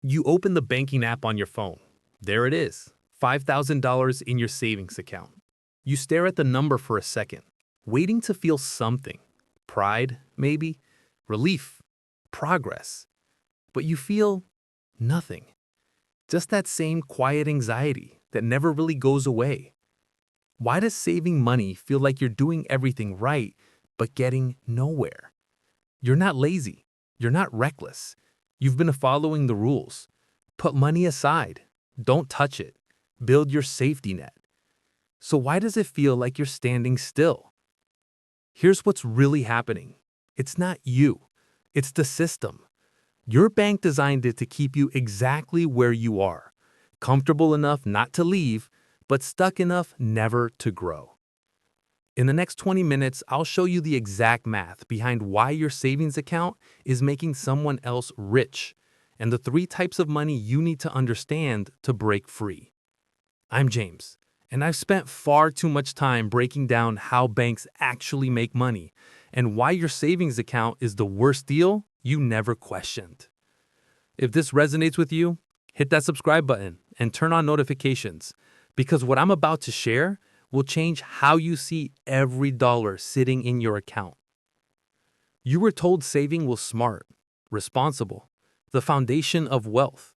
You open the banking app on your phone. There it is, $5,000 in your savings account. You stare at the number for a second, waiting to feel something. Pride, maybe? Relief? Progress? But you feel nothing. Just that same quiet anxiety that never really goes away. Why does saving money feel like you're doing everything right, but getting nowhere? You're not lazy. You're not reckless. You've been following the rules. Put money aside. Don't touch it. Build your safety net. So why does it feel like you're standing still? Here's what's really happening. It's not you. It's the system. Your bank designed it to keep you exactly where you are, comfortable enough not to leave, but stuck enough never to grow. In the next 20 minutes, I'll show you the exact math behind why your savings account is making someone else rich, and the 3 types of money you need to understand to break free. I'm James, and I've spent far too much time breaking down how banks actually make money and why your savings account is the worst deal you never questioned. If this resonates with you, hit that subscribe button and turn on notifications, because what I'm about to share will change how you see every dollar sitting in your account. You were told saving was smart, responsible, the foundation of wealth.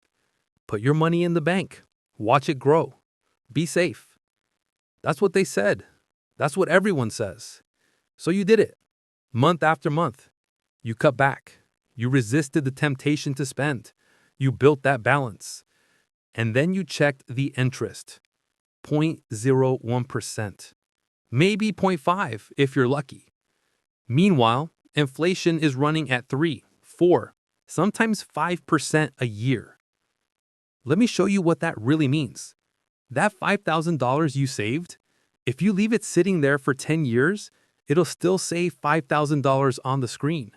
Put your money in the bank, watch it grow, be safe. That's what they said. That's what everyone says. So you did it. Month after month, you cut back. You resisted the temptation to spend. You built that balance. And then you checked the interest. 0.01%. Maybe 0.5 if you're lucky. Meanwhile, inflation is running at 3, 4, sometimes 5% a year. Let me show you what that really means. That $5,000 you saved, if you leave it sitting there for 10 years, it'll still say $5,000 on the screen.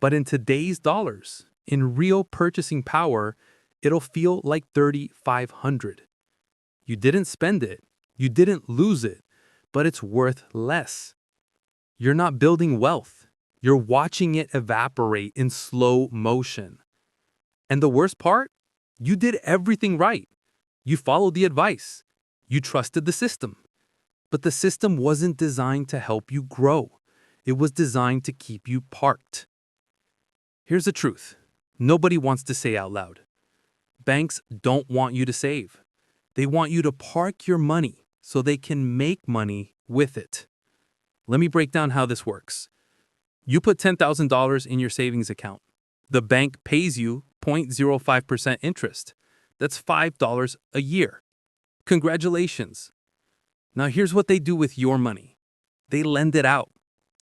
But in today's dollars, in real purchasing power, it'll feel like $3,500. You didn't spend it, you didn't lose it, but it's worth less. You're not building wealth, you're watching it evaporate in slow motion. And the worst part? You did everything right. You followed the advice. You trusted the system. But the system wasn't designed to help you grow. It was designed to keep you parked. Here's the truth. Nobody wants to say out loud. Banks don't want you to save. They want you to park your money so they can make money with it. Let me break down how this works. You put $10,000 in your savings account. The bank pays you 0.05% interest. That's $5 a year. Congratulations. Now here's what they do with your money. They lend it out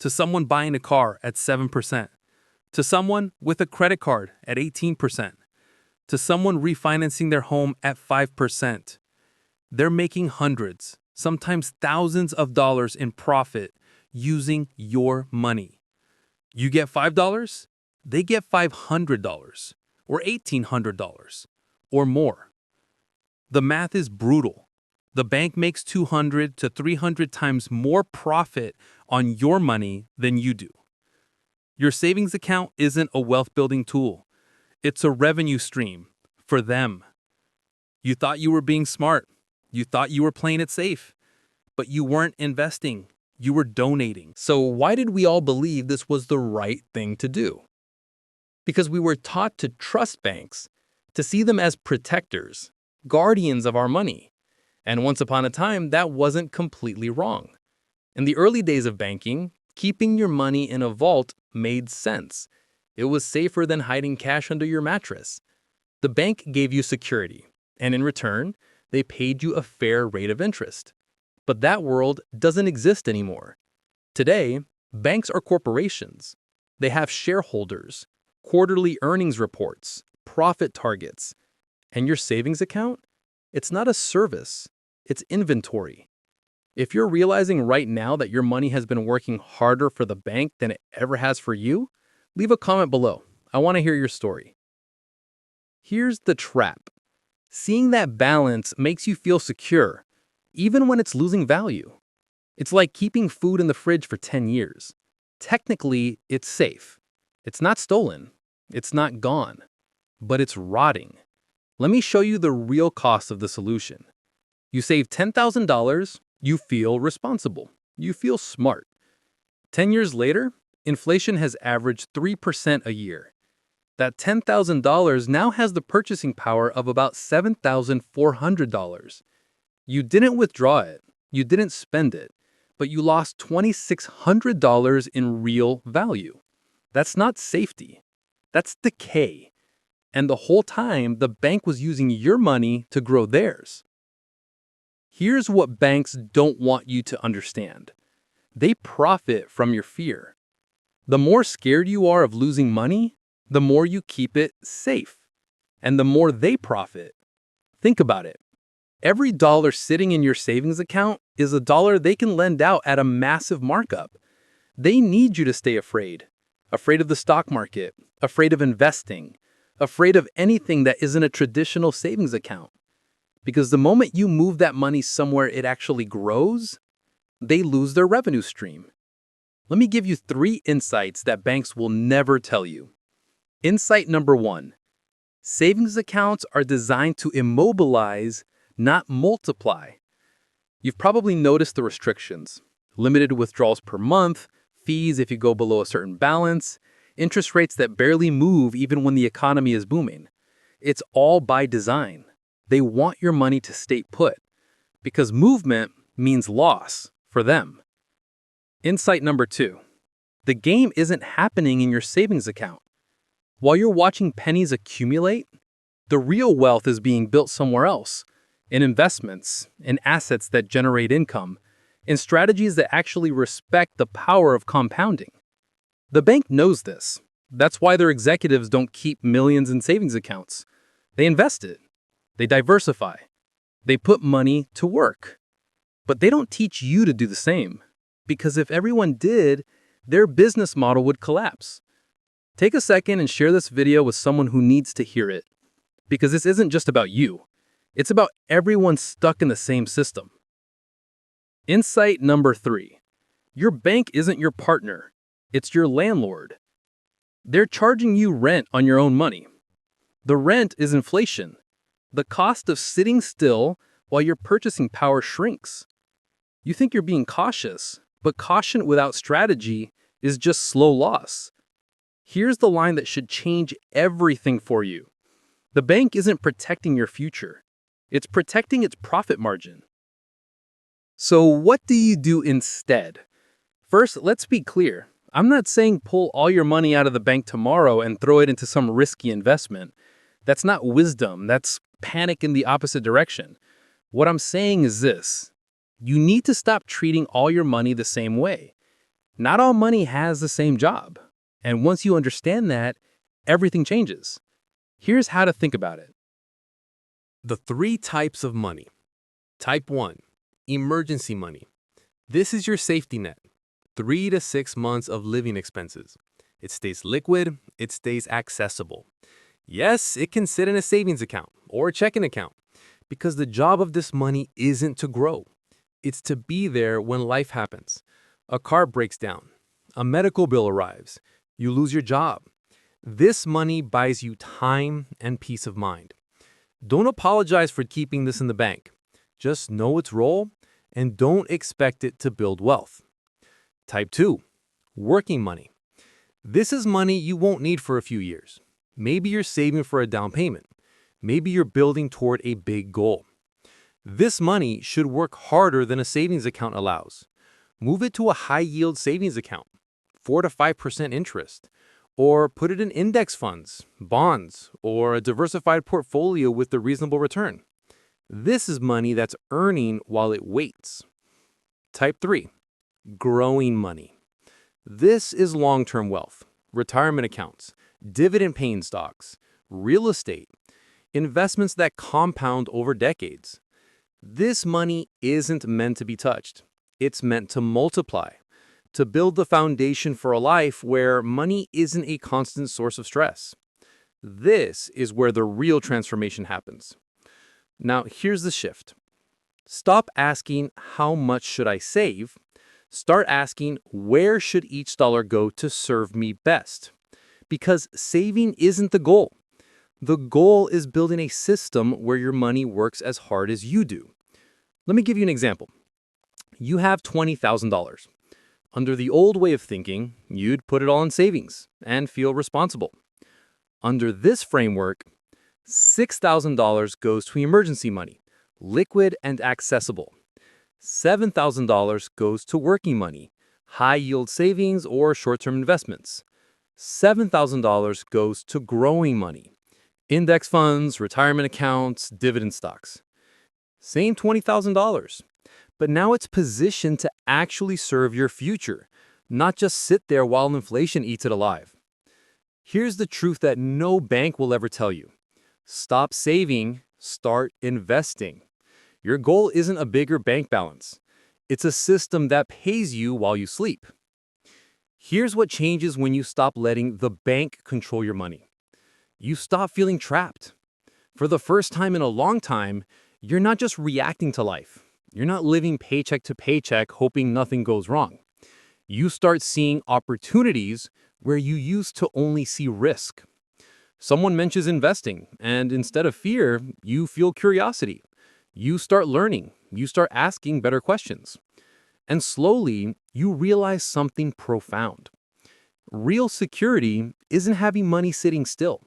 to someone buying a car at 7%, to someone with a credit card at 18%, to someone refinancing their home at 5%. They're making hundreds, sometimes thousands of dollars in profit using your money. You get $5, they get $500 or $1,800 or more. The math is brutal. The bank makes 200 to 300 times more profit on your money than you do. Your savings account isn't a wealth-building tool. It's a revenue stream for them. You thought you were being smart. You thought you were playing it safe. But you weren't investing. You were donating. So why did we all believe this was the right thing to do? Because we were taught to trust banks, to see them as protectors, guardians of our money. And once upon a time, that wasn't completely wrong. In the early days of banking, keeping your money in a vault made sense. It was safer than hiding cash under your mattress. The bank gave you security, and in return, they paid you a fair rate of interest. But that world doesn't exist anymore. Today, banks are corporations. They have shareholders, quarterly earnings reports, profit targets. And your savings account? It's not a service. It's inventory. If you're realizing right now that your money has been working harder for the bank than it ever has for you, leave a comment below. I want to hear your story. Here's the trap. Seeing that balance makes you feel secure, even when it's losing value. It's like keeping food in the fridge for 10 years. Technically, it's safe. It's not stolen. It's not gone. But it's rotting. Let me show you the real cost of the solution. You save $10,000, you feel responsible. You feel smart. 10 years later, inflation has averaged 3% a year. That $10,000 now has the purchasing power of about $7,400. You didn't withdraw it, you didn't spend it, but you lost $2,600 in real value. That's not safety. That's decay. And the whole time, the bank was using your money to grow theirs. Here's what banks don't want you to understand. They profit from your fear. The more scared you are of losing money, the more you keep it safe. And the more they profit. Think about it. Every dollar sitting in your savings account is a dollar they can lend out at a massive markup. They need you to stay afraid. Afraid of the stock market, afraid of investing, afraid of anything that isn't a traditional savings account. Because the moment you move that money somewhere it actually grows, they lose their revenue stream. Let me give you 3 insights that banks will never tell you. Insight number 1. Savings accounts are designed to immobilize, not multiply. You've probably noticed the restrictions. Limited withdrawals per month, fees if you go below a certain balance, interest rates that barely move even when the economy is booming. It's all by design. They want your money to stay put, because movement means loss for them. Insight number 2. The game isn't happening in your savings account. While you're watching pennies accumulate, the real wealth is being built somewhere else, in investments, in assets that generate income, in strategies that actually respect the power of compounding. The bank knows this. That's why their executives don't keep millions in savings accounts. They invest it. They diversify. They put money to work. But they don't teach you to do the same, because if everyone did, their business model would collapse. Take a second and share this video with someone who needs to hear it, because this isn't just about you. It's about everyone stuck in the same system. Insight number 3. Your bank isn't your partner. It's your landlord. They're charging you rent on your own money. The rent is inflation, the cost of sitting still while your purchasing power shrinks. You think you're being cautious, but caution without strategy is just slow loss. Here's the line that should change everything for you. The bank isn't protecting your future. It's protecting its profit margin. So what do you do instead? First, let's be clear. I'm not saying pull all your money out of the bank tomorrow and throw it into some risky investment. That's not wisdom. That's panic in the opposite direction. What I'm saying is this. You need to stop treating all your money the same way. Not all money has the same job. And once you understand that, everything changes. Here's how to think about it. The 3 types of money. Type 1, emergency money. This is your safety net. 3 to 6 months of living expenses. It stays liquid, it stays accessible. Yes, it can sit in a savings account or a checking account, because the job of this money isn't to grow. It's to be there when life happens. A car breaks down, a medical bill arrives, you lose your job. This money buys you time and peace of mind. Don't apologize for keeping this in the bank. Just know its role and don't expect it to build wealth. Type 2, working money. This is money you won't need for a few years. Maybe you're saving for a down payment. Maybe you're building toward a big goal. This money should work harder than a savings account allows. Move it to a high-yield savings account, 4 to 5% interest, or put it in index funds, bonds, or a diversified portfolio with a reasonable return. This is money that's earning while it waits. Type 3, growing money. This is long-term wealth, retirement accounts, dividend-paying stocks, real estate, investments that compound over decades. This money isn't meant to be touched. It's meant to multiply, to build the foundation for a life where money isn't a constant source of stress. This is where the real transformation happens. Now, here's the shift. Stop asking, how much should I save? Start asking, where should each dollar go to serve me best? Because saving isn't the goal. The goal is building a system where your money works as hard as you do. Let me give you an example. You have $20,000. Under the old way of thinking, you'd put it all in savings and feel responsible. Under this framework, $6,000 goes to emergency money, liquid and accessible. $7,000 goes to working money, high-yield savings or short-term investments. $7,000 goes to growing money, index funds, retirement accounts, dividend stocks. Same $20,000, but now it's positioned to actually serve your future, not just sit there while inflation eats it alive. Here's the truth that no bank will ever tell you. Stop saving, start investing. Your goal isn't a bigger bank balance. It's a system that pays you while you sleep. Here's what changes when you stop letting the bank control your money. You stop feeling trapped. For the first time in a long time, you're not just reacting to life. You're not living paycheck to paycheck hoping nothing goes wrong. You start seeing opportunities where you used to only see risk. Someone mentions investing, and instead of fear, you feel curiosity. You start learning. You start asking better questions. And slowly, you realize something profound. Real security isn't having money sitting still.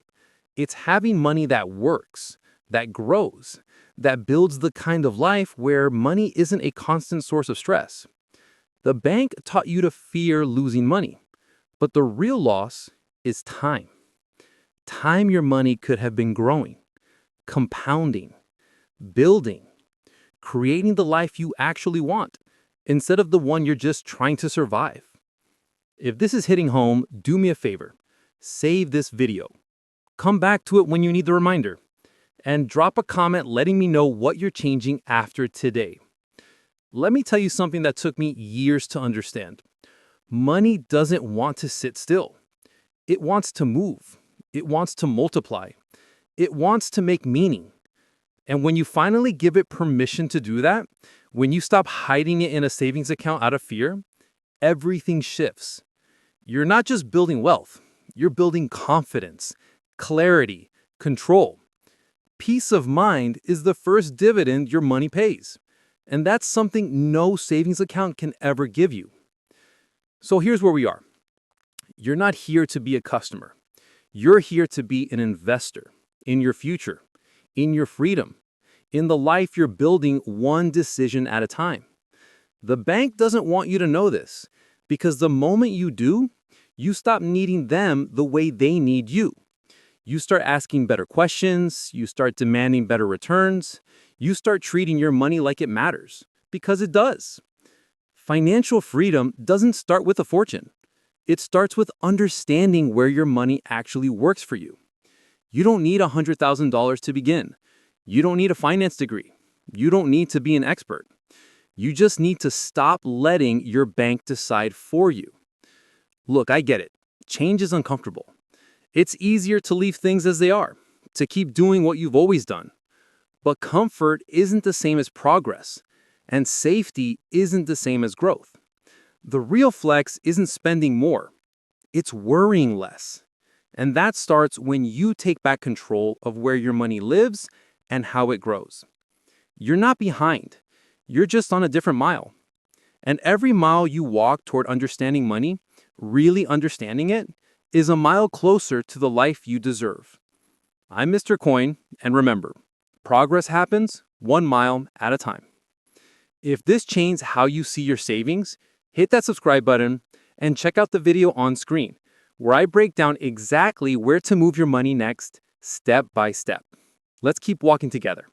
It's having money that works, that grows, that builds the kind of life where money isn't a constant source of stress. The bank taught you to fear losing money, but the real loss is time. Time your money could have been growing, compounding, building, creating the life you actually want, instead of the one you're just trying to survive. If this is hitting home, do me a favor. Save this video. Come back to it when you need the reminder. And drop a comment letting me know what you're changing after today. Let me tell you something that took me years to understand. Money doesn't want to sit still. It wants to move. It wants to multiply. It wants to make meaning. And when you finally give it permission to do that, when you stop hiding it in a savings account out of fear, everything shifts. You're not just building wealth. You're building confidence, clarity, control. Peace of mind is the first dividend your money pays. And that's something no savings account can ever give you. So here's where we are. You're not here to be a customer. You're here to be an investor in your future, in your freedom, in the life you're building one decision at a time. The bank doesn't want you to know this, because the moment you do, you stop needing them the way they need you. You start asking better questions, you start demanding better returns, you start treating your money like it matters, because it does. Financial freedom doesn't start with a fortune. It starts with understanding where your money actually works for you. You don't need $100,000 to begin. You don't need a finance degree. You don't need to be an expert. You just need to stop letting your bank decide for you. Look, I get it. Change is uncomfortable. It's easier to leave things as they are, to keep doing what you've always done. But comfort isn't the same as progress, and safety isn't the same as growth. The real flex isn't spending more. It's worrying less. And that starts when you take back control of where your money lives and how it grows. You're not behind. You're just on a different mile. And every mile you walk toward understanding money, really understanding it, is a mile closer to the life you deserve. I'm Mr. Coin, and remember, progress happens 1 mile at a time. If this changed how you see your savings, hit that subscribe button and check out the video on screen, where I break down exactly where to move your money next, step by step. Let's keep walking together.